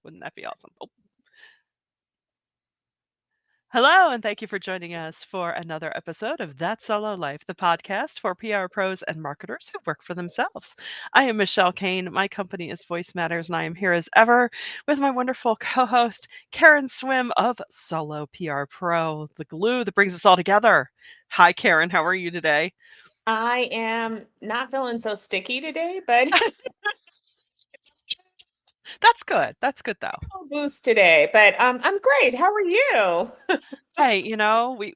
Wouldn't that be awesome? Oh. Hello, and thank you for joining us for another episode of That Solo Life, the podcast for PR pros and marketers who work for themselves. I am Michelle Kane. My company is Voice Matters, and I am here as ever with my wonderful co host, Karen Swim of Solo PR Pro, the glue that brings us all together. Hi, Karen. How are you today? I am not feeling so sticky today, but That's good. That's good, though. full boost today. But I'm great. How are you? Hey,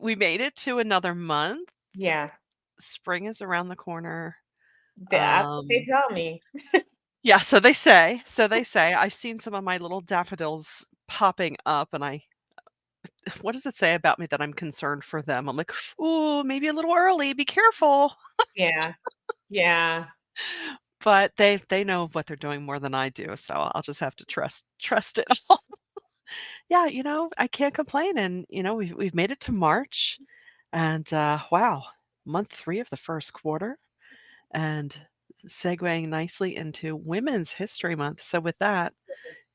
we made it to another month. Yeah, Spring is around the corner. that's what they Um, tell me. Yeah, so they say. So they say. I've seen some of my little daffodils popping up, and I what does it say about me that I'm concerned for them? I'm like, "Ooh, maybe a little early, be careful." Yeah, yeah, But they know what they're doing more than I do, so I'll just have to trust it all. Yeah, I can't complain, and, we've made it to March, and, wow, month 3 of the first quarter, and segueing nicely into Women's History Month. So with that,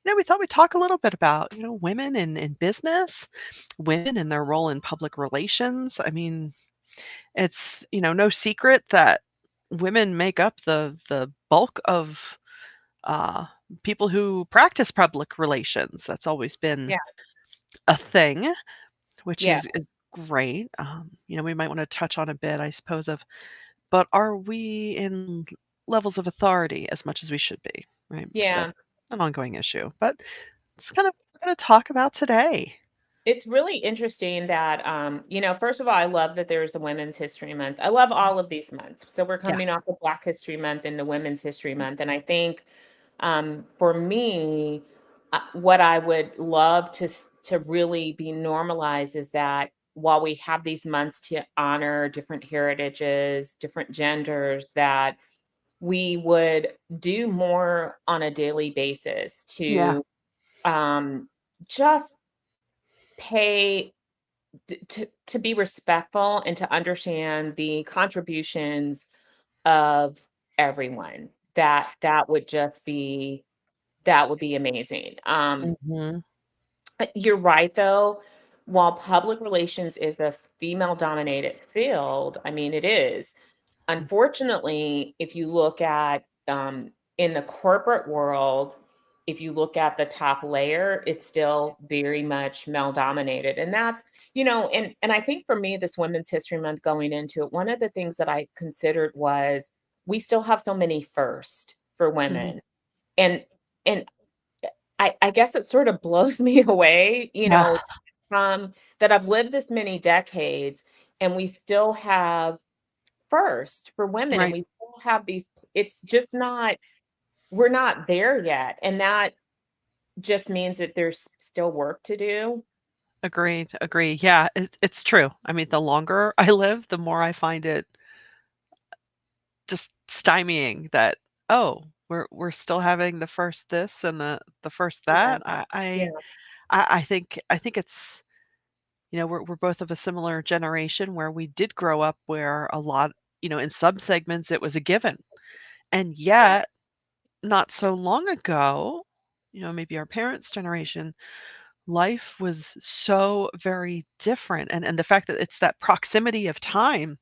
we thought we'd talk a little bit about, women in business, women and their role in public relations. I mean, it's, no secret that women make up the bulk of uh, people who practice public relations. That's always been yeah, a thing, which yeah, is great. We might want to touch on a bit, I suppose, of but are we in levels of authority as much as we should be, right? Because yeah. that's an ongoing issue. But it's kind of what we're going to talk about today. It's really interesting that first of all, I love that there's a Women's History Month. I love all of these months. So we're Yeah. coming off of Black History Month and the Women's History Month, and I think for me, what I would love to really be normalized is that while we have these months to honor different heritages, different genders, that we would do more on a daily basis Yeah. to just pay to be respectful and to understand the contributions of everyone. That would just be that would be amazing. Mhm. You're right, though. While public relations is a female dominated field, I mean, it is. Unfortunately, if you look at in the corporate world, if you look at the top layer, it's still very much male dominated. And that's, and I think for me, this Women's History Month going into it, one of the things that I considered was we still have so many first for Mhm. women. And I guess it sort of blows me away, Yeah. from that I've lived this many decades and we still have first for women and Right. we still have these it's just not we're not there yet. And that just means that there's still work to do. Agreed. Agree. Yeah, it's true. I mean, the longer I live, the more I find it just stymieing that, oh, we're still having the first this and the first Yeah. that. Yeah. I think it's, we're both of a similar generation where we did grow up where a lot, in some segments it was a given. And Yeah. yet, not so long ago, maybe our parents' generation, life was so very different. And the fact that it's that proximity of time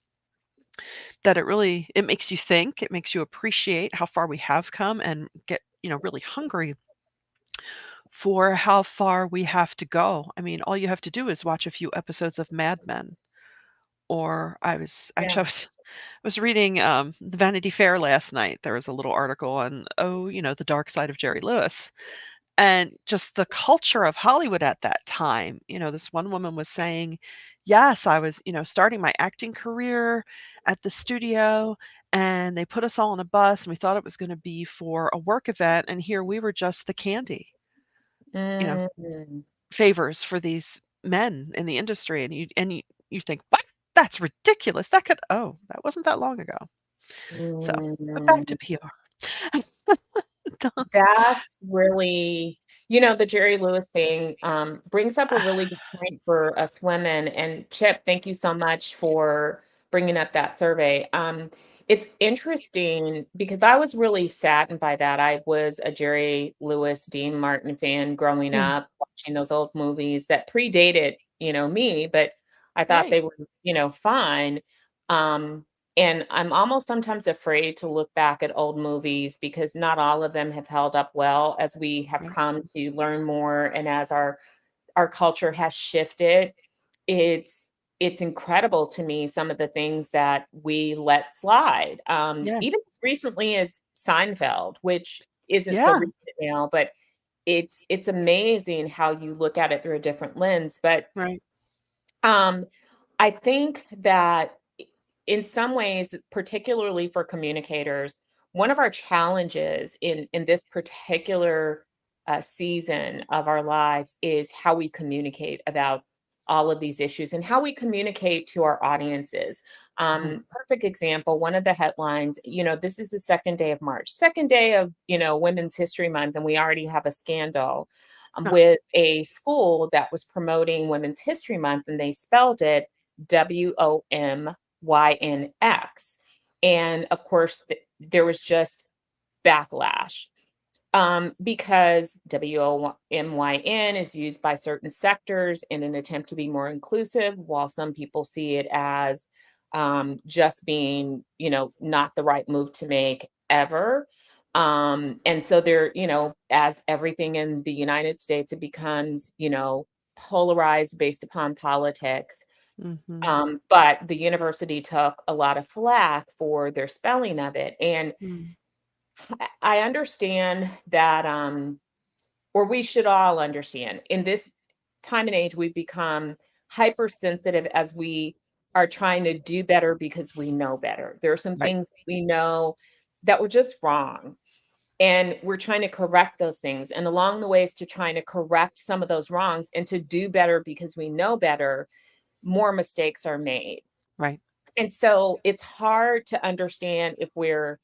that it makes you think, it makes you appreciate how far we have come and get, really hungry for how far we have to go. I mean, all you have to do is watch a few episodes of Mad Men. Or Yeah. I was reading the Vanity Fair last night. There was a little article on, oh, the dark side of Jerry Lewis and just the culture of Hollywood at that time. This one woman was saying, yes, I was, starting my acting career at the studio, and they put us all on a bus, and we thought it was going to be for a work event, and here we were just the candy, you know, Mm. favors for these men in the industry. And you think, what? That's ridiculous. That wasn't that long ago. So, but back to Mm. PR. That's really the Jerry Lewis thing, brings up a really good point for us women, and Chip, thank you so much for bringing up that survey. It's interesting because I was really saddened by that. I was a Jerry Lewis, Dean Martin fan growing Yeah, up, watching those old movies that predated, me, but I thought right, they were, fine. Um, and I'm almost sometimes afraid to look back at old movies because not all of them have held up well as we have right. come to learn more and as our culture has shifted. It's incredible to me some of the things that we let slide. Yeah, Even as recently as Seinfeld, which isn't so yeah, recent now, but it's amazing how you look at it through a different lens. But right. um, I think that in some ways, particularly for communicators, one of our challenges in this particular season of our lives is how we communicate about all of these issues and how we communicate to our audiences. Mhm. Perfect example, one of the headlines, this is the second day of March, second day of, Women's History Month, and we already have a scandal Huh, with a school that was promoting Women's History Month, and they spelled it WOMYNX. And of course, there was just backlash because WOMYN is used by certain sectors in an attempt to be more inclusive, while some people see it as just being, not the right move to make ever. And so there, as everything in the United States, it becomes, polarized based upon politics. mhm, But the university took a lot of flack for their spelling of it. And mm, I understand that, or we should all understand, in this time and age, we've become hypersensitive as we are trying to do better because we know better. There are some right, things we know that were just wrong, and we're trying to correct those things. And along the ways to trying to correct some of those wrongs and to do better because we know better, more mistakes are made. right. And so it's hard to understand if we're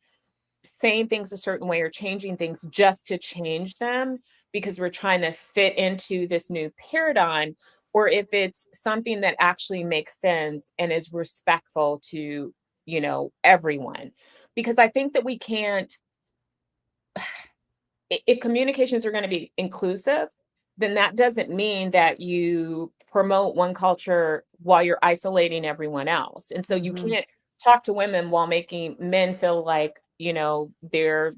saying things a certain way or changing things just to change them because we're trying to fit into this new paradigm, or if it's something that actually makes sense and is respectful to, everyone. Because I think that we can't, if communications are going to be inclusive, then that doesn't mean that you promote one culture while you're isolating everyone else. And so you Mhm, can't talk to women while making men feel like, they're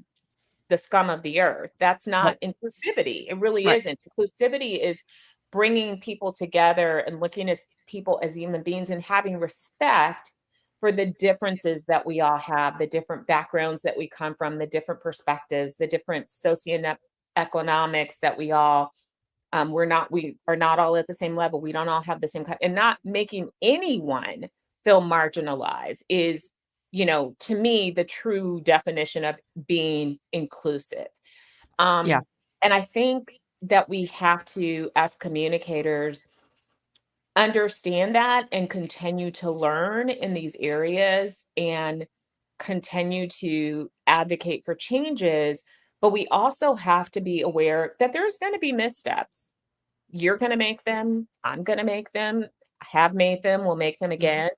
the scum of the earth. That's not right, inclusivity. It really right. isn't. Inclusivity is bringing people together and looking at people as human beings and having respect for the differences that we all have, the different backgrounds that we come from, the different perspectives, the different socioeconomics that we are not all at the same level. We don't all have the same kind, and not making anyone feel marginalized is, to me, the true definition of being inclusive. Yeah, Um, and I think that we have to, as communicators, understand that and continue to learn in these areas and continue to advocate for changes. But we also have to be aware that there's going to be missteps. You're gonna make them, I'm gonna make them, I have made them, we'll make them mhm. again.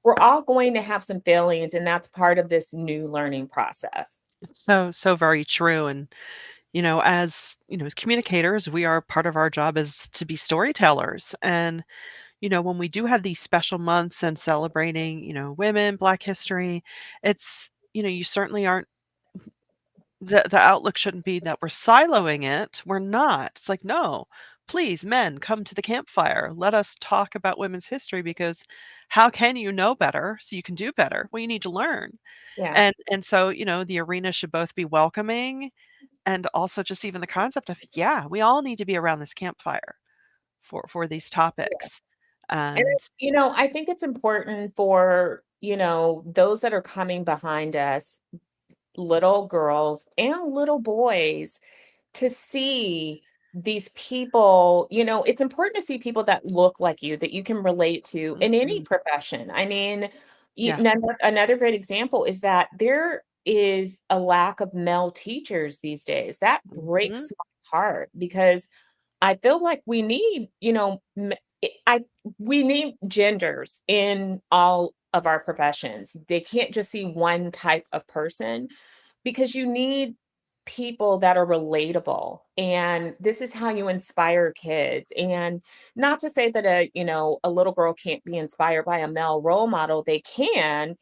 We're all going to have some failings, and that's part of this new learning process. It's so very true, and, as communicators, we are part of our job is to be storytellers, and, when we do have these special months and celebrating, women, Black history, you certainly aren't the outlook shouldn't be that we're siloing it. We're not. It's like, no, please, men, come to the campfire. Let us talk about women's history because how can you know better so you can do better? Well, you need to learn. Yeah, And so, the arena should both be welcoming and also just even the concept of, yeah, we all need to be around this campfire for these yeah. topics. And And I think it's important for, those that are coming behind us, little girls and little boys, to see these people, it's important to see people that look like you, that you can relate to in any mhm, profession. I mean, yeah. another great example is that there is a lack of male teachers these days. That Mhm, breaks my heart because I feel like we need, we need genders in all of our professions. They can't just see one type of person because you need people that are relatable, and this is how you inspire kids. And not to say that a little girl can't be inspired by a male role model, they can,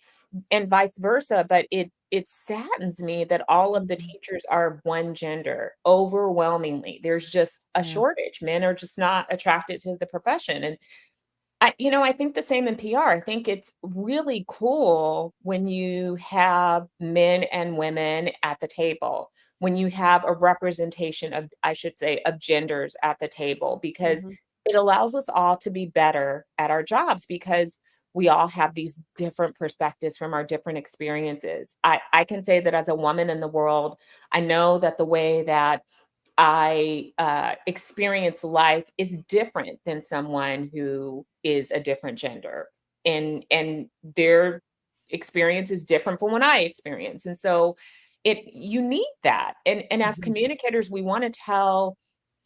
and vice versa, but it saddens me that all of the Mhm. teachers are one gender overwhelmingly. There's just a Yeah. shortage. Men are just not attracted to the profession. And I think the same in PR. I think it's really cool when you have men and women at the table, when you have a representation of, I should say, of genders at the table, because Mhm. it allows us all to be better at our jobs because we all have these different perspectives from our different experiences. I can say that as a woman in the world, I know that the way that I experience life is different than someone who is a different gender, and their experience is different from what I experience. And so it you need that. And as Mhm. communicators, we want to tell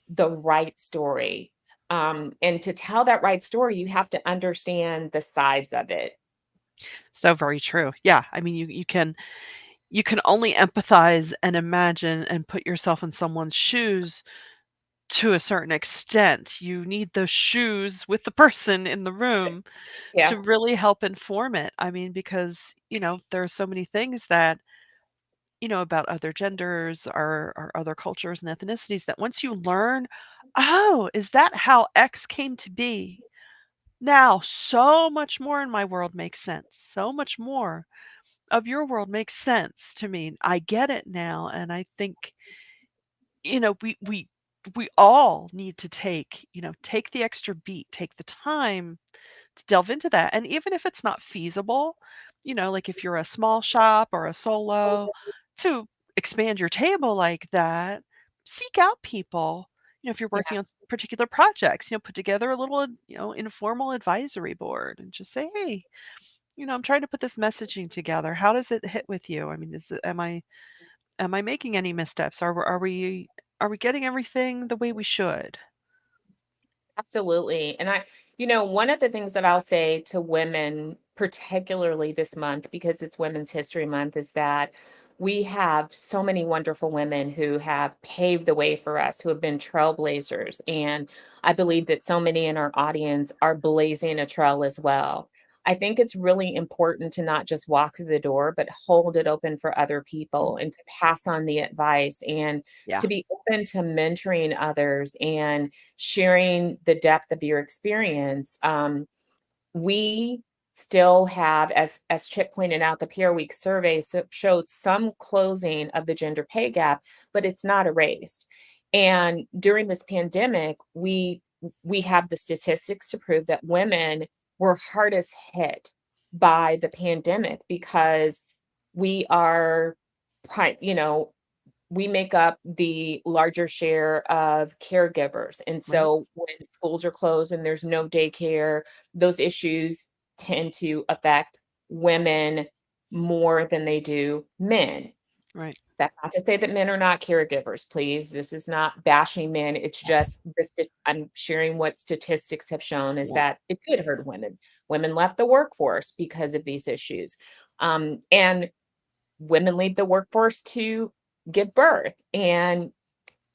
the right story. And to tell that right story, you have to understand the sides of it. So very true. Yeah, I mean, you can only empathize and imagine and put yourself in someone's shoes to a certain extent. You need those shoes with the person in the room to Yeah. really help inform it. I mean, because, there are so many things that, about other genders or other cultures and ethnicities that once you learn, "Oh, is that how X came to be?" Now, so much more in my world makes sense. So much more of your world makes sense to me. I get it now, and I think, we all need to take the extra beat, take the time to delve into that. And even if it's not feasible, like if you're a small shop or a solo, to expand your table like that, seek out people. If you're Yeah. working on particular projects, put together a little, informal advisory board and just say, hey, I'm trying to put this messaging together. How does it hit with you? I mean, am I making any missteps? Are we getting everything the way we should? Absolutely. And one of the things that I'll say to women, particularly this month, because it's Women's History Month, is that we have so many wonderful women who have paved the way for us, who have been trailblazers. And I believe that so many in our audience are blazing a trail as well. I think it's really important to not just walk through the door, but hold it open for other Mm, people and to pass on the advice and yeah, to be open to mentoring others and sharing the depth of your experience. We still have, as Chip pointed out, the PR Week survey showed some closing of the gender pay gap, but it's not erased. And during this pandemic, we have the statistics to prove that women were hardest hit by the pandemic because we are, you know, we make up the larger share of caregivers. And right, so when schools are closed and there's no daycare, those issues tend to affect women more than they do men. right. That's not to say that men are not caregivers, please. This is not bashing men. It's just I'm sharing what statistics have shown is Yeah. that it did hurt women. Women left the workforce because of these issues. And women leave the workforce to give birth, and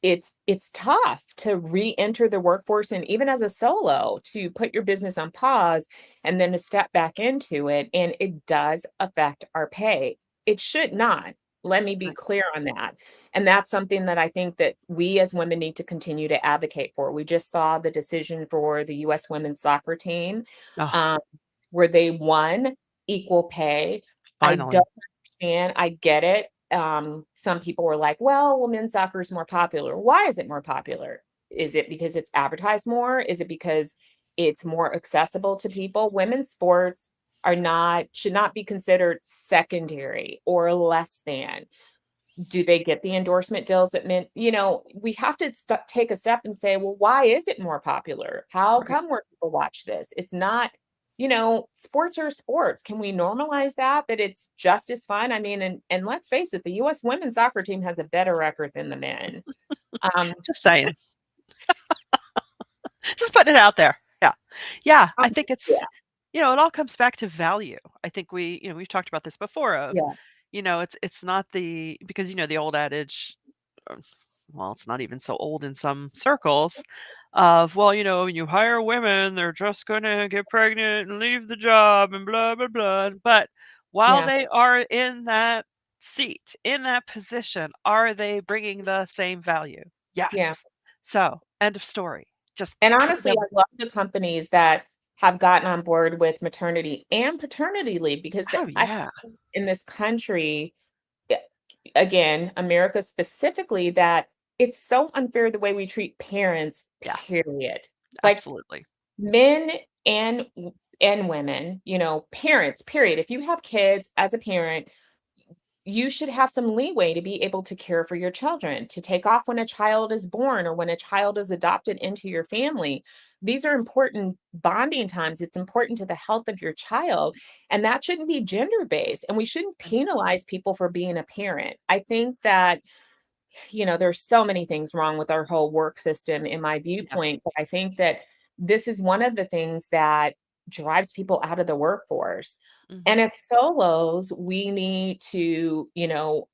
it's tough to re-enter the workforce, and even as a solo to put your business on pause and then to step back into it, and it does affect our pay. It should not. Let me be Right. clear on that. And that's something that I think that we as women need to continue to advocate for. We just saw the decision for the US women's soccer team, Oh, um, where they won equal pay. I finally. don't understand. I get it. Some people were like, well, women's soccer is more popular. Why is it more popular? Is it because it's advertised more? Is it because it's more accessible to people? Women's sports should not be considered secondary or less than. Do they get the endorsement deals that meant, we have to take a step and say, well, why is it more popular? How Right. come more people watch this? It's not, sports are sports. Can we normalize that it's just as fun? I mean, and let's face it, the US women's soccer team has a better record than the men. Um, Just saying. Just putting it out there. Yeah. Yeah, I think yeah, it all comes back to value. I think we've talked about this before of, Yeah. it's not because, the old adage, uh, well, it's not even so old in some circles of, well, when you hire women, they're just gonna get pregnant and leave the job and blah, blah, blah. But while Yeah. they are in that seat, in that position, are they bringing the same value? Yeah. Yes. So, end of story. Just And put honestly, them. I love the companies that have gotten on board with maternity and paternity leave because Oh, I yeah. think in this country, yeah, again, America specifically, that it's so unfair the way we treat parents, Yeah, period. Like absolutely. men and women, parents, period. If you have kids as a parent, you should have some leeway to be able to care for your children, to take off when a child is born or when a child is adopted into your family. These are important bonding times. It's important to the health of your child. And that shouldn't be gender based. And we shouldn't Mm, penalize people for being a parent. I think that, there's so many things wrong with our whole work system in my yeah. viewpoint. But I think that this is one of the things that drives people out of the workforce. And Mhm. as solos, we need to,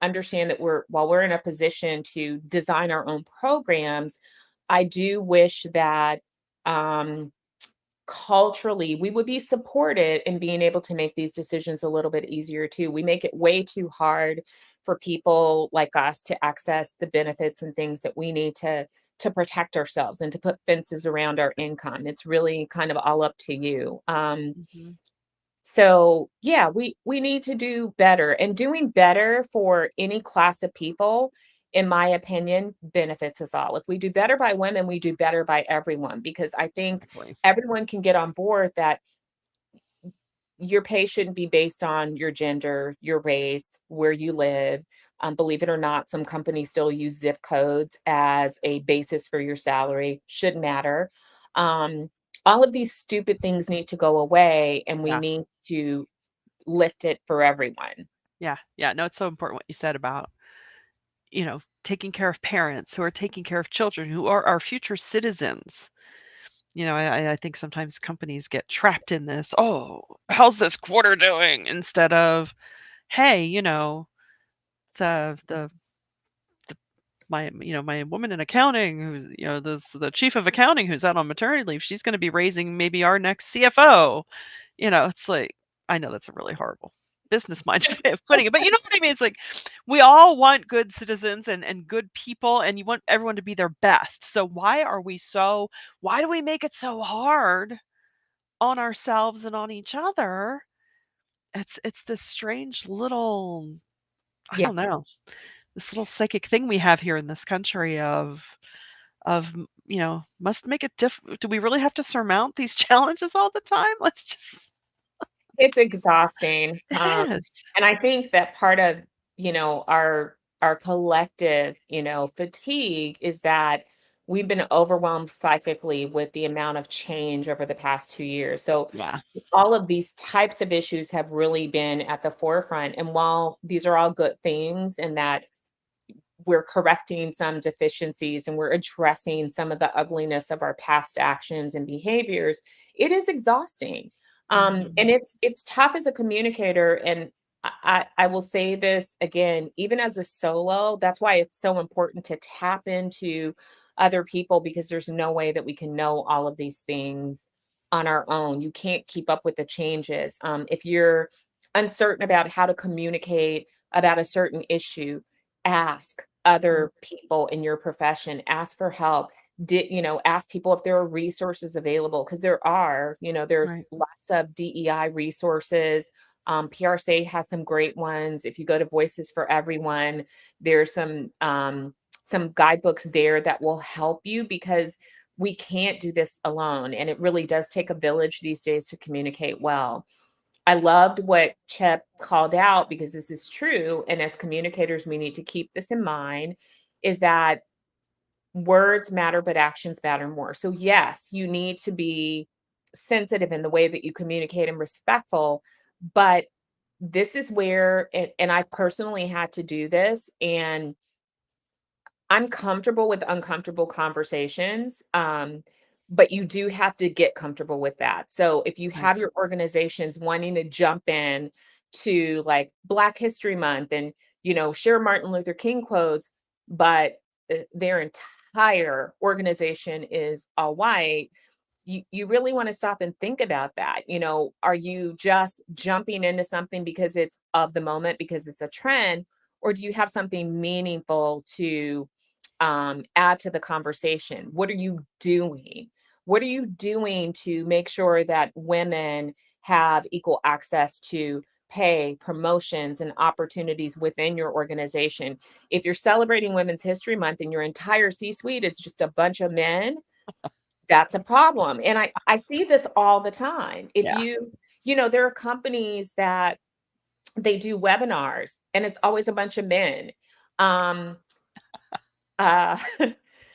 understand that while we're in a position to design our own programs, I do wish that um, culturally we would be supported in being able to make these decisions a little bit easier too. We make it way too hard for people like us to access the benefits and things that we need to protect ourselves and to put fences around our income. It's really kind of all up to you. Mhm. So yeah, we need to do better, and doing better for any class of people, in my opinion, benefits us all. If we do better by women, we do better by everyone, because I think Exactly. everyone can get on board that your pay shouldn't be based on your gender, your race, where you live. Believe it or not, some companies still use zip codes as a basis for your salary. Shouldn't matter. Um, all of these stupid things need to go away, and we Yeah. need to lift it for everyone. Yeah. Yeah. No, it's so important what you said about, taking care of parents who are taking care of children who are our future citizens. I think sometimes companies get trapped in this, "Oh, how's this quarter doing?" Instead of, "Hey, the my woman in accounting who's, the chief of accounting who's out on maternity leave, she's gonna be raising maybe our next CFO." It's like, I know that's a really horrible business mind way of putting it, but you know what I mean? It's like, we all want good citizens and good people, and you want everyone to be their best. So why do we make it so hard on ourselves and on each other? It's this strange little, I Yeah. don't know, this little psychic thing we have here in this country must make it do we really have to surmount these challenges all the time? Let's just. It's exhausting, It is. and I think that part of, our collective, fatigue is that we've been overwhelmed psychically with the amount of change over the past 2 years. So, Yeah. all of these types of issues have really been at the forefront, and while these are all good things and that we're correcting some deficiencies and we're addressing some of the ugliness of our past actions and behaviors, it is exhausting. Mhm. And it's tough as a communicator. And I will say this again, even as a solo, that's why it's so important to tap into other people, because there's no way that we can know all of these things on our own. You can't keep up with the changes. If you're uncertain about how to communicate about a certain issue, ask Mhm. other people in your profession, ask for help. Ask people if there are resources available, because there are. There's Right. lots of DEI resources. PRSA has some great ones. If you go to Voices for Everyone, there's some guidebooks there that will help you, because we can't do this alone, and it really does take a village these days to communicate well. I loved what Chip called out, because this is true. And as communicators, we need to keep this in mind, is that words matter, but actions matter more. So, yes, you need to be sensitive in the way that you communicate and respectful. But this is where, and I personally had to do this, and I'm comfortable with uncomfortable conversations. but you do have to get comfortable with that. So if you Right. have your organizations wanting to jump in to like Black History Month and, share Martin Luther King quotes, but their entire organization is all white, you really want to stop and think about that. Are you just jumping into something because it's of the moment, because it's a trend, or do you have something meaningful to add to the conversation? What are you doing? What are you doing to make sure that women have equal access to pay, promotions, and opportunities within your organization? If you're celebrating Women's History Month and your entire C suite is just a bunch of men, that's a problem, and I see this all the time. If Yeah. there are companies that they do webinars, and it's always a bunch of men. Um, uh,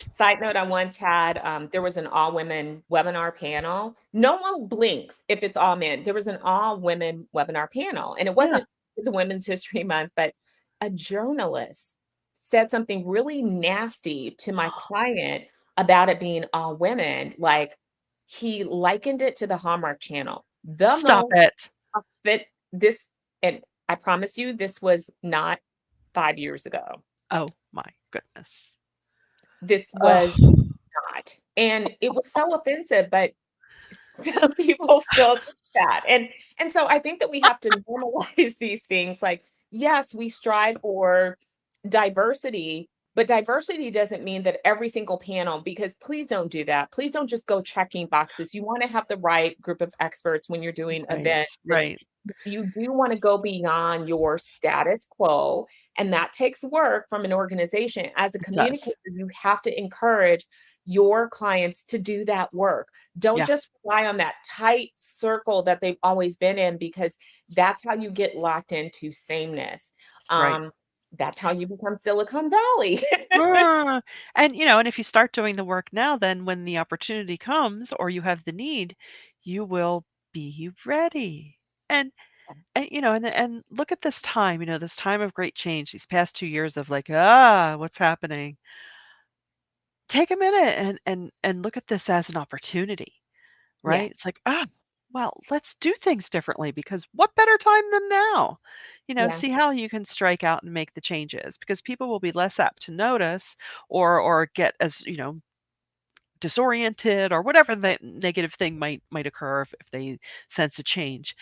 side note, I once had, there was an all-women webinar panel. No one blinks if it's all men. There was an all-women webinar panel, and Yeah. it's a Women's History Month, but a journalist said something really nasty to my client about it being all women. Like, he likened it to the Hallmark Channel. The Stop most it. fit this, and I promise you, this was not 5 years ago. Oh my goodness. This was Oh, not. And it was so offensive, but some people still think that. And so I think that we have to normalize these things. Like, yes, we strive for diversity, but diversity doesn't mean that every single panel, because please don't do that. Please don't just go checking boxes. You want to have the right group of experts when you're doing right, events, and right. you do want to go beyond your status quo, and that takes work from an organization. As a It communicator, does. you have to encourage your clients to do that work. Don't Yeah, just rely on that tight circle that they've always been in, because that's how you get locked into sameness. right. Um, that's how you become Silicon Valley. And, and if you start doing the work now, then when the opportunity comes or you have the need, you will be ready. And and look at this time, this time of great change, these past 2 years of like, what's happening? Take a minute and look at this as an opportunity, Yeah, right? It's like, well, let's do things differently because what better time than now? yeah, See how you can strike out and make the changes because people will be less apt to notice or get as, disoriented or whatever that negative thing might occur if they sense a change.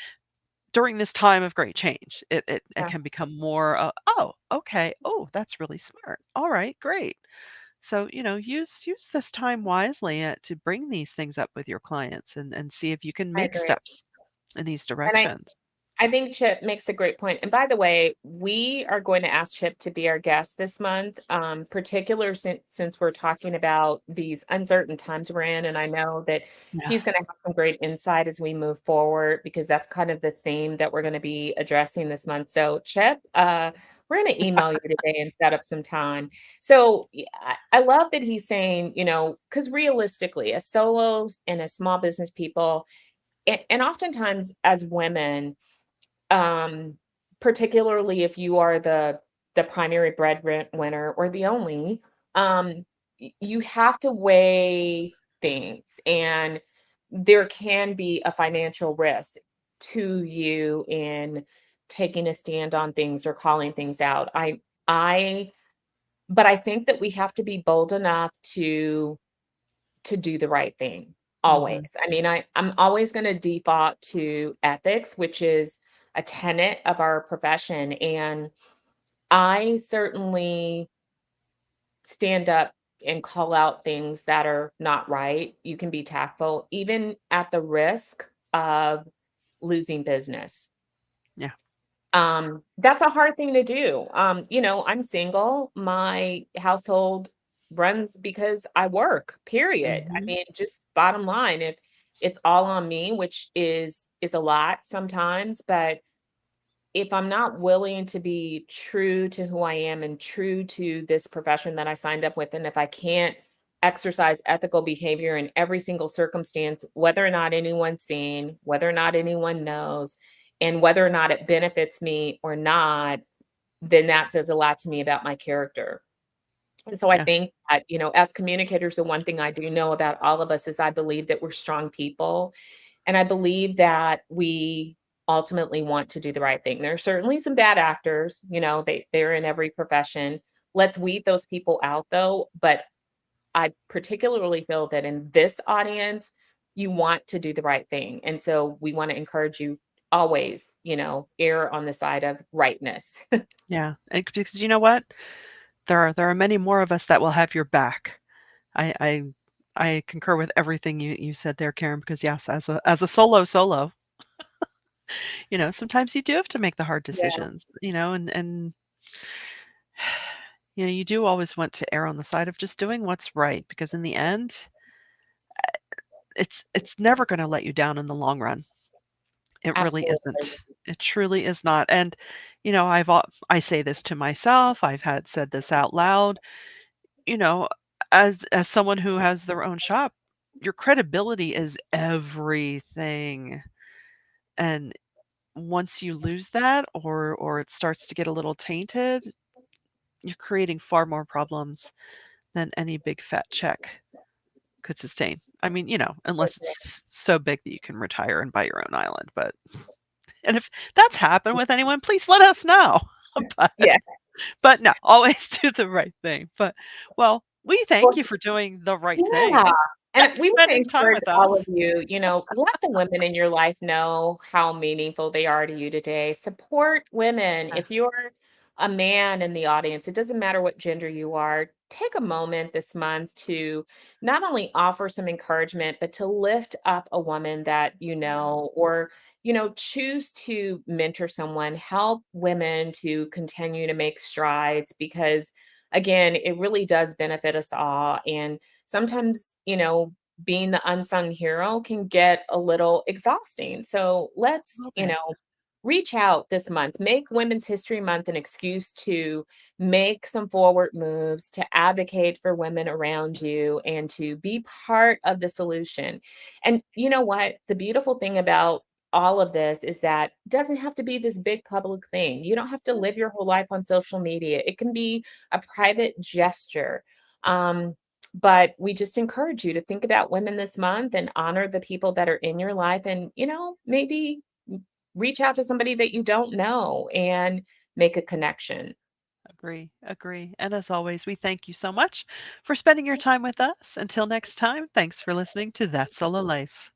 During this time of great change, it yeah. can become more, oh, okay. Oh, that's really smart. All right, great. So, use this time wisely to bring these things up with your clients and see if you can I make agree. steps in these And directions. I think Chip makes a great point. And by the way, we are going to ask Chip to be our guest this month, particular since we're talking about these uncertain times we're in. And I know that Yeah. he's going to have some great insight as we move forward, because that's kind of the theme that we're going to be addressing this month. So, Chip, we're going to email you today and set up some time. So, I love that he's saying, because realistically, as solos and as small business people, and oftentimes as women, um, particularly if you are the primary breadwinner or the only, you have to weigh things, and there can be a financial risk to you in taking a stand on things or calling things out. I but I think that we have to be bold enough to do the right thing, always. Mhm. I mean, I'm always gonna default to ethics, which is a tenet of our profession, and I certainly stand up and call out things that are not right. You can be tactful, even at the risk of losing business. Yeah. That's a hard thing to do. I'm single. My household runs because I work, period. I Mhm. mean, just bottom line, if it's all on me, which is a lot sometimes, but if I'm not willing to be true to who I am and true to this profession that I signed up with, and if I can't exercise ethical behavior in every single circumstance, whether or not anyone's seen, whether or not anyone knows, and whether or not it benefits me or not, then that says a lot to me about my character. And so I Yeah. think that, as communicators, the one thing I do know about all of us is I believe that we're strong people. And I believe that we ultimately want to do the right thing. There are certainly some bad actors, they're in every profession. Let's weed those people out though. But I particularly feel that in this audience, you want to do the right thing. And so we want to encourage you always, err on the side of rightness. Yeah, and because you know what? There are many more of us that will have your back. I I concur with everything you said there, Karen, because yes, as a solo, sometimes you do have to make the hard Yeah, decisions, and you do always want to err on the side of just doing what's right because in the end, it's never gonna let you down in the long run. It really absolutely. isn't. It truly is not, and, I say this to myself, I've had said this out loud, you know, as someone who has their own shop, your credibility is everything, and once you lose that or it starts to get a little tainted, you're creating far more problems than any big fat check could sustain. I mean, unless it's so big that you can retire and buy your own island, but and if that's happened with anyone, please let us know. But Yeah. but no, always do the right thing. But, well, we thank Well, you for doing the right yeah. thing And and we want to spending time encourage with all of us. you, let the women in your life know how meaningful they are to you today. Support women. Yeah, If you're a man in the audience, it doesn't matter what gender you are, take a moment this month to not only offer some encouragement, but to lift up a woman that you know, or, choose to mentor someone, help women to continue to make strides because, again, it really does benefit us all. And sometimes, being the unsung hero can get a little exhausting. So a let's, little bit. reach out this month, make Women's History Month an excuse to make some forward moves, to advocate for women around you, and to be part of the solution. And you know what? The beautiful thing about all of this is that it doesn't have to be this big public thing. You don't have to live your whole life on social media. It can be a private gesture. Um, but we just encourage you to think about women this month and honor the people that are in your life and, maybe reach out to somebody that you don't know and make a connection. Agree, agree. And as always, we thank you so much for spending your time with us. Until next time, thanks for listening to That Solo Life.